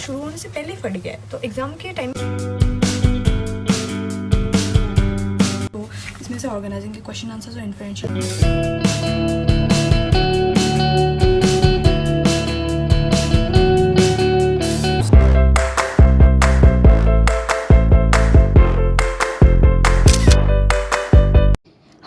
शुरू होने से पहले ही फट गया है, तो एग्ज़ाम के टाइम तो इसमें से ऑर्गेनाइजिंग के क्वेश्चन आंसर्स और influential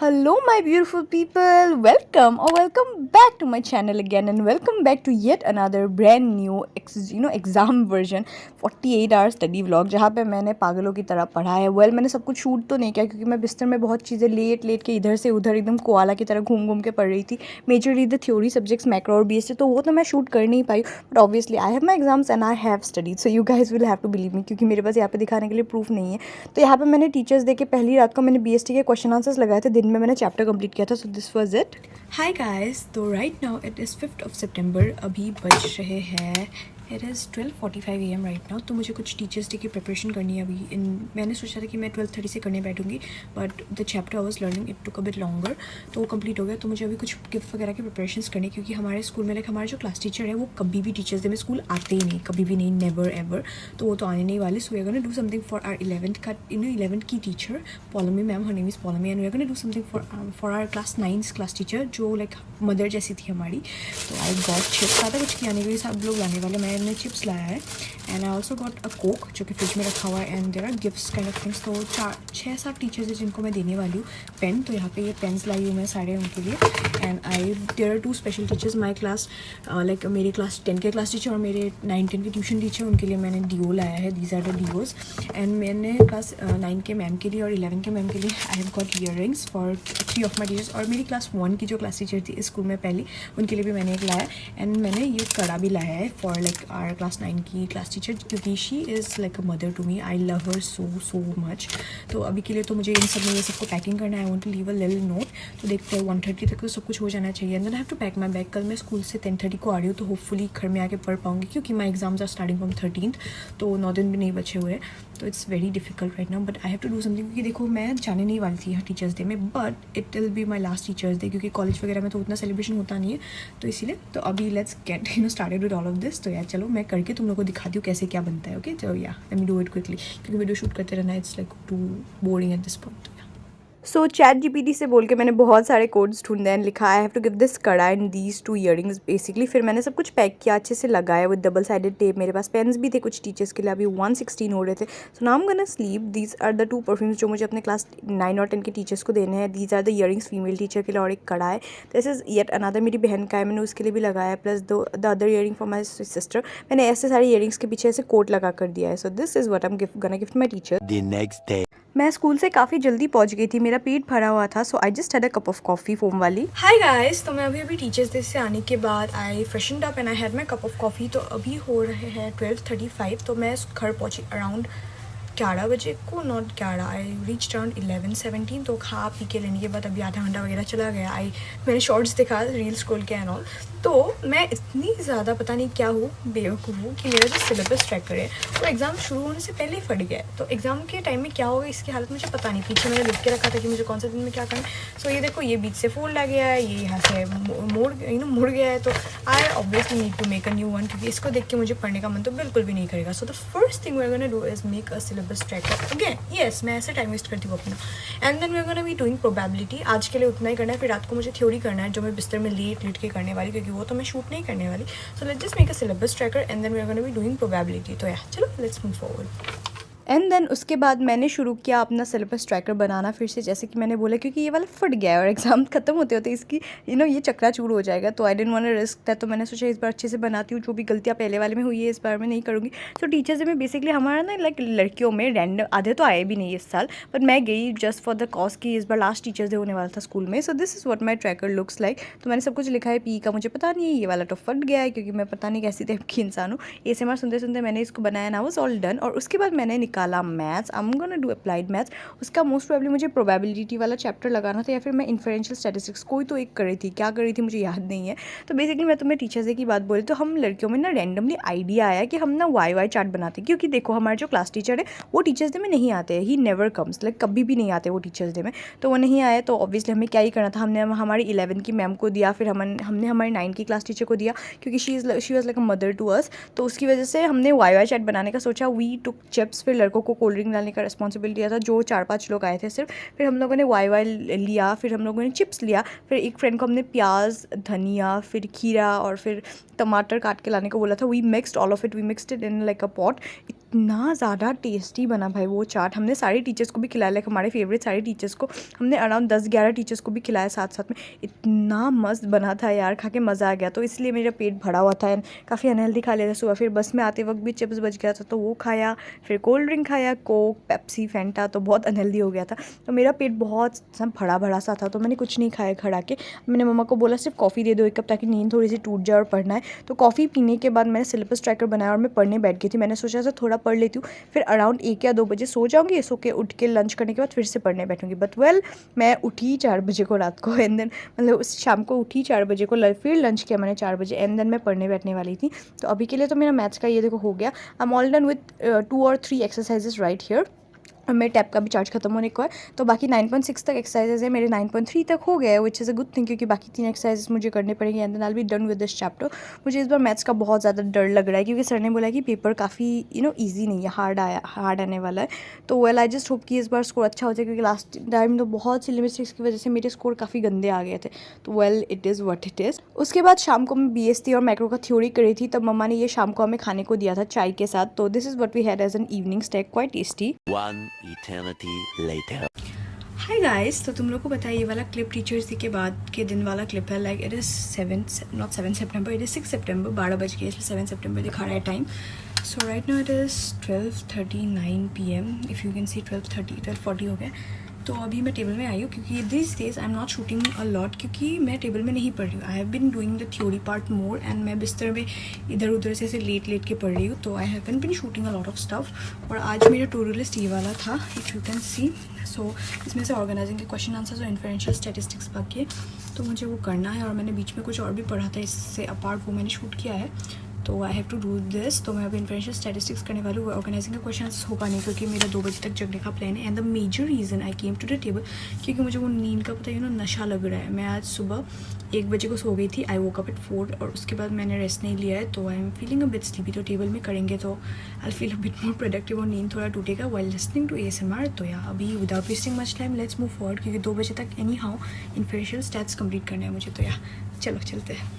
Hello my beautiful people, welcome or welcome back to my channel again and welcome back to yet another brand new exam version 48 hour study vlog जहाँ पे मैंने पागलों की तरह पढ़ा है। मैंने सब कुछ शूट तो नहीं किया क्योंकि मैं बिस्तर में बहुत चीज़ें लेट के इधर से उधर एकदम कोआला की तरह घूम के पढ़ रही थी। Majorly the theory subjects macro और बीएससी, तो वो तो मैं शूट कर नहीं पाई, but obviously I have my exams and I have studied, so you guys will have to believe me, क्योंकि मेरे पास यहाँ पे दिखाने के लिए प्रूफ नहीं है। तो यहाँ पे मैंने टीचर्स डे के पहली रात को मैंने बीएसटी के क्वेश्चन आंसर्स लगाए थे, दिन में मैंने चैप्टर कंप्लीट किया था, so this was it. Hi guys, तो right now it is 5th of September, अभी बज रहे हैं it is 12:45 AM right now. तो मुझे कुछ टीचर्स डे की प्रिपरेशन करनी है अभी। मैंने सोचा था कि मैं 12:30 से करने बैठूंगी, but the chapter I was learning it took a bit longer, तो वो कंप्लीट हो गया। तो मुझे अभी कुछ गिफ्ट वगैरह की प्रिपरेशंस करनी है, क्योंकि हमारे स्कूल में हमारे जो क्लास टीचर है वो कभी भी टीचर्स डे में स्कूल आते ही नहीं, कभी भी नहीं, नेवर एवर, तो वो तो आने नहीं वाले। So we are gonna do something for our 11th की teacher Paulami ma'am, her name is Paulami, and we are gonna do something for our class 9 class teacher जो लाइक मदर जैसी थी हमारी। तो आई गॉट चिप्स, ज़्यादा कुछ किया नहीं, सब लोग लाने वाले, मैंने चिप्स लाया है, and I also got a coke जो कि फ्रिज में रखा हुआ है, and there are gifts kind of things. तो 6-7 टीचर्स हैं जिनको मैं देने वाली हूँ पेन, तो यहाँ पे ये पेन्स लाई हूँ मैं सारे उनके लिए। And there are 2 special teachers my class, like मेरे क्लास 10 के क्लास टीचर और मेरे 9-10 के ट्यूशन टीचर, उनके लिए मैंने डीओ लाया है, दीज आर द डीओज। एंड मैंने क्लास 9 के मैम के लिए और 11 के मैम के लिए I have got earrings for 3 of my teachers, और मेरी क्लास 1 की जो क्लास टीचर थी इस स्कूल में पहली, उनके लिए भी मैंने एक लाया। एंड मैंने ये कड़ा भी लाया है फॉर लाइक आवर क्लास 9 की क्लास टीचर, क्योंकि she is like a mother to me, I love her so much. तो अभी के लिए तो मुझे इन सब में ये सबको पैकिंग करना है, I want to leave a little note, तो देखते हैं 1:30 तक तो सब कुछ हो जाना चाहिए। And then I have to pack my bag. कल मैं स्कूल से 10:30 को आ रही हूँ, तो होपफुली घर में आके पढ़ पाऊँगी, क्योंकि my exams are starting from 13th, तो 9 दिन भी नहीं बचे हुए हैं, तो it's very difficult right now, but I have to do something. क्योंकि देखो मैं जाने नहीं वाली थी यहाँ टीचर्स डे में, but it will be my last teachers day, क्योंकि कॉलेज वगैरह में तो उतना सेलिब्रेशन होता नहीं है, तो इसीलिए तो अभी let's get started with all of this. तो यार चलो मैं करके तुम लोग को दिखाती हूँ कैसे क्या बनता है। ओके, चलो या let me do it quickly, क्योंकि वीडियो शूट करते रहना it's like too boring at this point. So ChatGPT से बोल के मैंने बहुत सारे कोड्स ढूंढे एंड लिखा I have to give this कड़ा एंड दीज 2 ईयरिंग्स बेसिकली। फिर मैंने सब कुछ पैक किया, अच्छे से लगाया विद डबल साइडेड टेप। मेरे पास पेन्स भी थे कुछ टीचर्स के लिए, अभी 116 हो रहे थे। So now I am gonna sleep. These are the 2 perfumes जो मुझे अपने क्लास 9 और 10 के टीचर्स को देने हैं। These are the earrings female teacher के लिए, और एक कड़ा है, दिस इज़ येट अनदर मेरी बहन का है, मैंने उसके लिए भी लगाया, plus the other earring for my sister. मैंने ऐसे सारे ईयरिंग्स के पीछे ऐसे कोट लगा कर दिया है। So this is what I am gonna gift my teacher. The next day मैं स्कूल से काफ़ी जल्दी पहुंच गई थी, मेरा पेट भरा हुआ था, so I just had a cup of coffee foam वाली। हाय गाइस, तो मैं अभी टीचर्स डे से आने के बाद I freshened up and I had my cup of coffee. तो अभी हो रहे हैं 12:35, तो मैं घर पहुंची अराउंड 11 बजे को, नॉट 11, आई रीच अराउंड 11:17। तो खा पी के लेने के बाद अभी आधा घंटा वगैरह चला गया। मैंने शॉर्ट्स देखा, रील स्क्रॉल किया एंड ऑल। तो मैं इतनी ज़्यादा पता नहीं क्या हूँ, बेवकूफ़ हूँ, कि मेरा जो सिलेबस ट्रैकर है वो एग्ज़ाम शुरू होने से पहले ही फट गया है। तो एग्ज़ाम के टाइम में क्या होगा इसकी हालत मुझे पता नहीं। पीछे मैंने लिख के रखा था कि मुझे कौन से दिन में क्या करना है। सो ये देखो, ये बीच से फोल्ड आ गया है, ये यहाँ से मुड़ गया है, तो I obviously need to make a new one, क्योंकि इसको देख के मुझे पढ़ने का मन तो बिल्कुल भी नहीं करेगा। So the first thing we are gonna do is make a syllabus tracker again. Yes, मैं ऐसे टाइम वेस्ट करती हूँ अपना। And then we are gonna be doing probability. आज के लिए उतना ही करना है, फिर रात को मुझे थ्योरी करना है, जो मैं बिस्तर में लेट के करने वाली, क्योंकि वो तो मैं शूट नहीं करने वाली। So let's just make a syllabus tracker and then we are gonna be doing probability. तो या चलो let's move forward. And then उसके बाद मैंने शुरू किया अपना सिलेबस ट्रैकर बनाना फिर से, जैसे कि मैंने बोला, क्योंकि ये वाला फट गया है और एग्जाम खत्म होते होते इसकी ये चकनाचूर हो जाएगा, तो I don't want to risk that. तो मैंने सोचा इस बार अच्छे से बनाती हूँ, जो भी गलतियाँ पहले वाले में हुई है इस बार में नहीं करूँगी। सो टीचर्स डे में बेसिकली हमारा ना लाइक लड़कियों में रैंडम, आधे तो आए भी नहीं इस साल, बट मैं गई जस्ट फॉर द कॉज की इस बार लास्ट टीचर्स डे होने वाला था स्कूल में। So this is what my tracker looks like. तो मैंने सब कुछ लिखा है, पी का मुझे पता नहीं है, ये वाला तो फट गया है, क्योंकि मैं पता नहीं कैसी टाइप की इंसान हूँ। ASMR सुनते सुनते मैंने इसको बनाया ना, वाज ऑल डन। और उसके बाद मैंने निकाला maths, I am gonna do applied maths. उसका मोस्ट प्रोबेबली मुझे प्रोबेबिलिटी वाला चैप्टर लगाना था या फिर मैं इन्फरेंशियल स्टैटिस्टिक्स कोई तो एक कर रही थी, क्या कर रही थी मुझे याद नहीं है। तो बेसिकली मैं तुम्हें टीचर्स डे की बात बोली तो हम लड़कियों में ना रैंडमली आइडिया आया कि हम ना वाई चार्ट बनाते हैं, क्योंकि देखो हमारे जो क्लास टीचर है वो टीचर्स डे में नहीं आते हैं, ही नेवर कम्स, लाइक कभी भी नहीं आते वो टीचर्स डे में। तो वो नहीं आए तो ऑब्वियसली हमें क्या ही करना था, हमने हमारी 11 की मैम को दिया, फिर हमने हमारी 9 की क्लास टीचर को दिया, क्योंकि she was like a mother to us. तो उसकी वजह से हमने वाई चार्ट बनाने का सोचा। वी टुक चिप्स, फिर लड़कों को कोल्ड ड्रिंक डालने का रिस्पॉन्सिबिलिटी दिया था, जो 4-5 लोग आए थे सिर्फ। फिर हम लोगों ने वाई लिया, फिर हम लोगों ने चिप्स लिया, फिर एक फ्रेंड को हमने प्याज, धनिया, फिर खीरा और फिर टमाटर काट के लाने को बोला था। We mixed all of it, we mixed it in like a pot. इतना ज़्यादा टेस्टी बना भाई वो चाट। हमने सारे टीचर्स को भी खिलाया, लाइक हमारे फेवरेट सारे टीचर्स को हमने अराउंड 10-11 टीचर्स को भी खिलाया साथ साथ में। इतना मस्त बना था यार, खा के मज़ा आ गया। तो इसलिए मेरा पेट भरा हुआ था एंड काफ़ी अनहेल्दी खा लिया था सुबह। फिर बस में आते वक्त भी चिप्स बच गया था तो वो खाया, फिर कोल्ड ड्रिंक खाया, कोक, पेप्सी, फेंटा, तो बहुत अनहेल्दी हो गया था। तो मेरा पेट बहुत सब भरा भरा सा था, तो मैंने कुछ नहीं खाया खड़ा के। मैंने मम्मा को बोला सिर्फ कॉफ़ी दे दो 1 कप, ताकि नींद थोड़ी सी टूट जाए और पढ़ना है। तो कॉफ़ी पीने के बाद मैंने सिलेबस ट्रैकर बनाया और मैं पढ़ने बैठ गई थी। मैंने सोचा था थोड़ा पढ़ लेती हूँ, फिर अराउंड 1 या 2 बजे सो जाऊँगी, सो के उठ के लंच करने के बाद फिर से पढ़ने बैठूँगी। बट वेल मैं उठी 4 बजे को रात को, एंड देन मतलब उस शाम को उठी 4 बजे को, फिर लंच किया मैंने 4 बजे, एंड देन मैं पढ़ने बैठने वाली थी। तो अभी के लिए तो मेरा मैथ्स का ये देखो हो गया। I am all done with 2 और 3 एक्सरसाइजेस राइट हियर। और मेरे टैब का भी चार्ज खत्म होने को है, तो बाकी 9.6 तक एक्सरसाइजेज है, मेरे 9.3 तक हो गया है, which is a good thing, क्योंकि बाकी 3 एक्सरसाइजेज मुझे करने पड़ेंगे and then I will be done with this chapter. मुझे इस बार मैथ्स का बहुत ज़्यादा डर लग रहा है, क्योंकि सर ने बोला कि पेपर काफ़ी ईजी नहीं है, हार्ड आने वाला है। तो वेल आई जस्ट होप कि इस बार स्कोर अच्छा हो जाए, क्योंकि लास्ट टाइम तो बहुत सी मिस्टेक्स की वजह से मेरे स्कोर काफ़ी गंदे आ गए थे। तो well it is what it is. उसके बाद शाम को मैं BST और मैक्रो का थ्योरी करी थी, तब मम्मा ने ये शाम को हमें खाने को दिया था चाय के साथ। तो this is what we had as an evening snack, quite tasty. One eternity later. Hi guys, तो तुम लोग को बताया ये वाला क्लिप टीचर्स डे के बाद के दिन वाला क्लिप है। Like it is 7 September, it is 6 सितंबर, 12 बज गए, इसलिए 7 सितंबर दिखा रहा है time. So right now it is 12:39 PM, if you can सी 12:40 हो गया। तो अभी मैं टेबल में आई हूँ, क्योंकि this days I am not shooting a lot, क्योंकि मैं टेबल में नहीं पढ़ रही हूँ। I have been doing the theory part more, and मैं बिस्तर में इधर उधर से ऐसे लेट के पढ़ रही हूँ। तो I haven't been shooting a lot of stuff. और आज मेरा टू डू लिस्ट ये वाला था, if you can see. So इसमें से ऑर्गेनाइजिंग के क्वेश्चन आंसर्स और इन्फरेंशियल स्टैटिस्टिक्स बाकी है, तो मुझे वो करना है। और मैंने बीच में कुछ और भी पढ़ा था इससे अपार्ट, वो मैंने शूट किया है, तो I have to do this. तो मैं अभी इन्फरेंशियल स्टैटिस्टिक्स करने वाली हूँ। ऑर्गेनाइजिंग का क्वेश्चन होगा नहीं, क्योंकि मेरा 2 बजे तक जगने का प्लान है। And the major reason I came to the table, क्योंकि मुझे वो नींद का पता नशा लग रहा है। मैं आज सुबह 1 बजे को सो गई थी, आई वोक अप एट 4, और उसके बाद मैंने रेस्ट नहीं लिया है, तो I am feeling a bit sleepy. तो टेबल में करेंगे तो I feel a bit more productive, और नींद थोड़ा टूटेगा वाइल लिसनिंग टू ASMR। तो या अभी without wasting much time let's move forward, क्योंकि 2 बजे तक any how inferential stats complete करना है मुझे। तो या चलो चलते हैं।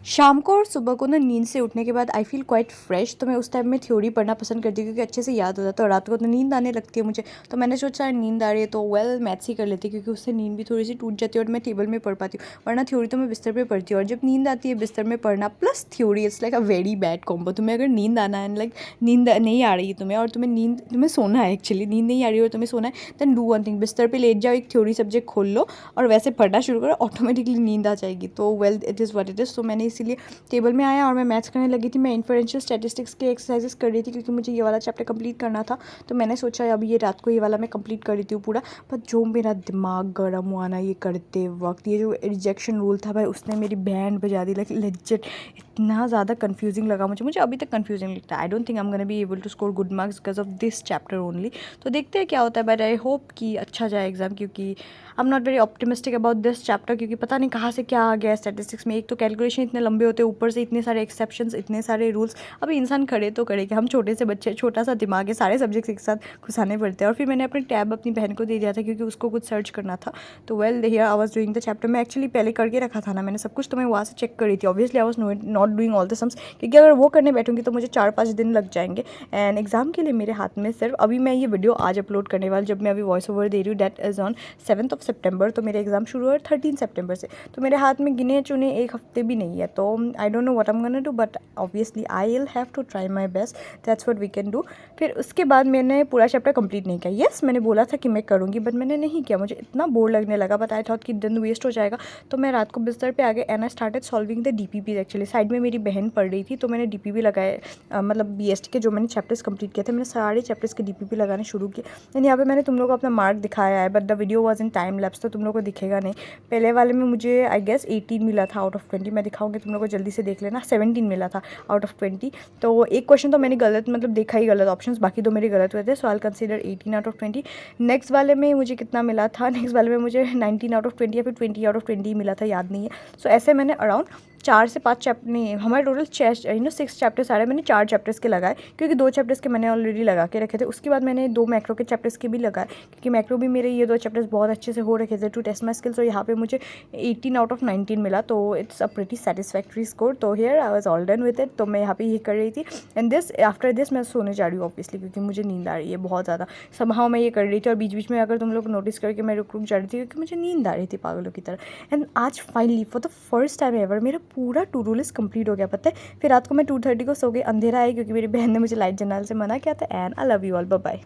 शाम को और सुबह को ना नींद से उठने के बाद आई फील क्वाइट फ्रेश, तो मैं उस टाइम में थ्योरी पढ़ना पसंद करती हूँ, क्योंकि अच्छे से याद हो जाता है। और रात को तो नींद आने लगती है मुझे, तो मैंने सोचा नींद आ रही है तो वेल मैथ्स ही कर लेती, क्योंकि उससे नींद भी थोड़ी सी टूट जाती है और मैं टेबल में पढ़ पाती हूँ। वरना थ्योरी तो मैं बिस्तर पे पढ़ती हूँ, और जब नींद आती है बिस्तर में पढ़ना plus theory, it's like a very bad combo. तुम्हें अगर नींद आना है, लाइक नींद नहीं आ रही है तुम्हें, और तुम्हें सोना है, एक्चुअली नींद नहीं आ रही है और तुम्हें सोना है, देन डू वन थिंग, बिस्तर पर लेट जाओ, एक थ्योरी सब्जेक्ट खोल लो और वैसे पढ़ना शुरू करो, ऑटोमेटिकली नींद आ जाएगी। तो well it is what it is. तो मैंने इसीलिए टेबल में आया और मैं मैथ्स करने लगी थी। मैं इन्फरेंशियल स्टैटिस्टिक्स के एक्सरसाइजेस कर रही थी, क्योंकि मुझे ये वाला चैप्टर कंप्लीट करना था। तो मैंने सोचा अभी ये रात को ये वाला मैं कंप्लीट कर लेती हूँ पूरा। पर जो मेरा दिमाग गर्म हुआ ना ये करते वक्त, ये जो रिजेक्शन रूल था भाई, उसने मेरी बैंड बजा दी, लाइक लेजिट। इतना ज़्यादा कंफ्यूजिंग लगा मुझे अभी तक कंफ्यूजिंग लगता है। I don't think I am gonna be able to score good marks because of this chapter only. तो देखते हैं क्या होता है, बट आई होप कि अच्छा जाए एग्जाम, क्योंकि I am not very optimistic about this chapter, क्योंकि पता नहीं कहाँ से क्या आ गया है स्टैटिस्टिक्स में। एक तो कैलकुलेशन इतने लंबे होते हैं, ऊपर से इतने सारे एक्सेप्शंस, इतने सारे रूल्स। अभी इंसान खड़े तो करे कि हम छोटे से बच्चे, छोटा सा दिमाग है, सारे सब्जेक्ट्स एक साथ घुसाने पड़ते हैं। और फिर मैंने अपने टैब अपनी बहन को दे दिया था, क्योंकि उसको कुछ सर्च करना था। तो well here I was doing the chapter. मैं एक्चुअली पहले करके रखा था ना मैंने सब कुछ, तो मैं वहाँ से चेक कर रही थी। Obviously I was not doing all the sums, क्योंकि अगर वो करने बैठूंगी तो मुझे 4-5 दिन लग जाएंगे। एंड एग्जाम के लिए मेरे हाथ में सिर्फ अभी मैं ये वीडियो आज अपलोड करने वाली, जब मैं अभी वॉइस ओवर दे रही हूँ, दैट इज़ ऑन 7 सितंबर, तो मेरे एग्ज़ाम शुरू हुए 13 सितंबर से। तो मेरे हाथ में गिने चुने एक हफ्ते भी नहीं है, तो I don't know what I am gonna do, but obviously I will have to try my best, that's what we can do. फिर उसके बाद मैंने पूरा चैप्टर कंप्लीट नहीं किया। येस, मैंने बोला था कि मैं करूँगी, बट मैंने नहीं किया, मुझे इतना बोर लगने लगा, बट आई थॉट कि दिन वेस्ट हो जाएगा। तो मैं रात को बिस्तर पे आ गए and I started solving the DPP। Actually side में मेरी बहन पढ़ रही थी, तो मैंने DPP लगाए, मतलब BST के जो मैंने चैप्टर्स कंप्लीट किए थे, मैंने सारे चैप्टर्स के DPP लगाने शुरू किए। एंड यहाँ पे मैंने तुम लोगों को अपना मार्क दिखाया है, but the video was in time lapse, तो तुम लोगों को दिखेगा नहीं। पहले वाले में मुझे आई गेस 18 मिला था आउट ऑफ 20, मैं दिखाऊंगी तुम लोगों को, जल्दी से देख लेना। 17 मिला था आउट ऑफ 20। तो एक क्वेश्चन तो मैंने गलत, मतलब देखा ही गलत ऑप्शंस, बाकी दो मेरे गलत हुए थे, so I consider 18 out of 20। Next वाले में मुझे कितना मिला था, नेक्स्ट वाले में मुझे 19 आउट ऑफ 20 या फिर 20 आउट ऑफ 20 मिला था, याद नहीं है। सो ऐसे मैंने अराउंड 4 से 5 चैप्टर, नहीं हमारे टोटल 6 चैप्टर्स आ रहे हैं, मैंने 4 चैप्टर्स के लगाए, क्योंकि 2 चैप्टर्स के मैंने ऑलरेडी लगा के रखे थे। उसके बाद मैंने 2 मैक्रो के चैप्टर्स के भी लगाए, क्योंकि मैक्रो भी मेरे ये 2 चैप्टर्स बहुत अच्छे से हो रखे थे टू टेस्ट माई स्किल्स। और यहाँ पे मुझे 18 आउट ऑफ 19 मिला, तो it's a pretty satisfactory score. तो here I was all done with it. तो मैं यहाँ पे ये कर रही थी, एंड दिस आफ्टर दिस मैं सोने जा रही हूँ ऑब्वियसली, क्योंकि मुझे नींद आ रही है बहुत ज़्यादा। समहाउ मैं ये कर रही थी, और बीच बीच में अगर तुम लोग नोटिस करके मैं रुक जा रही थी, क्योंकि मुझे नींद आ रही थी पागलों की तरह। एंड आज finally for the first time ever मेरा पूरा टू डू लिस्ट कंप्लीट हो गया, पता है। फिर रात को मैं 2:30 को सो गई, अंधेरा है, क्योंकि मेरी बहन ने मुझे लाइट जलाने से मना किया था। And I love you all, bye bye.